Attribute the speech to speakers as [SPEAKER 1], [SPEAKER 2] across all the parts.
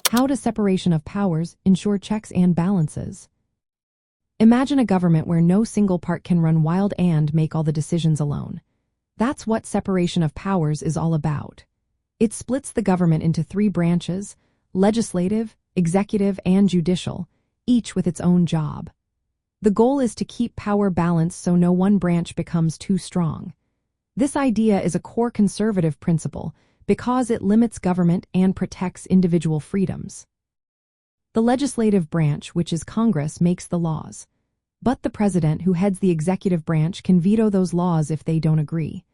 [SPEAKER 1] How does separation of powers ensure checks and balances? Imagine a government where no single part can run wild and make all the decisions alone. That's what separation of powers is all about. It splits the government into three branches: legislative, executive, and judicial, each with its own job. The goal is to keep power balanced so no one branch becomes too strong. This idea is a core conservative principle because it limits government and protects individual freedoms. The legislative branch, which is Congress, makes the laws. But the president, who heads the executive branch, can veto those laws if they don't agree.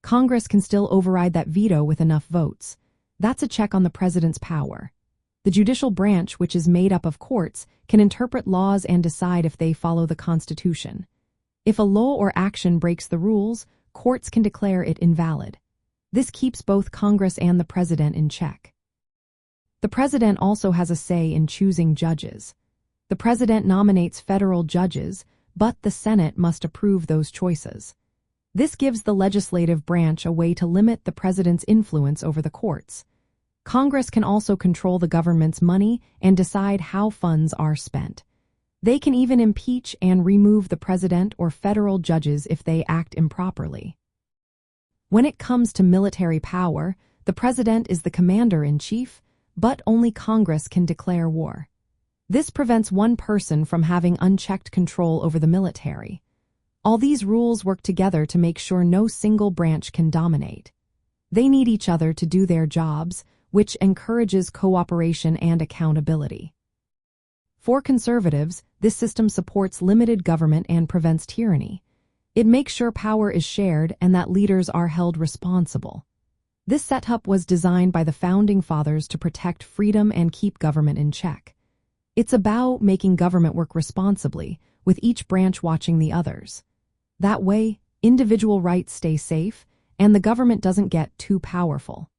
[SPEAKER 1] Congress can still override that veto with enough votes. That's a check on the president's power. The judicial branch, which is made up of courts, can interpret laws and decide if they follow the Constitution. If a law or action breaks the rules, courts can declare it invalid. This keeps both Congress and the president in check. The president also has a say in choosing judges. The president nominates federal judges, but the Senate must approve those choices. This gives the legislative branch a way to limit the president's influence over the courts. Congress can also control the government's money and decide how funds are spent. They can even impeach and remove the president or federal judges if they act improperly. When it comes to military power, the president is the commander-in-chief, but only Congress can declare war. This prevents one person from having unchecked control over the military. All these rules work together to make sure no single branch can dominate. They need each other to do their jobs, which encourages cooperation and accountability. For conservatives, this system supports limited government and prevents tyranny. It makes sure power is shared and that leaders are held responsible. This setup was designed by the Founding Fathers to protect freedom and keep government in check. It's about making government work responsibly, with each branch watching the others. That way, individual rights stay safe, and the government doesn't get too powerful.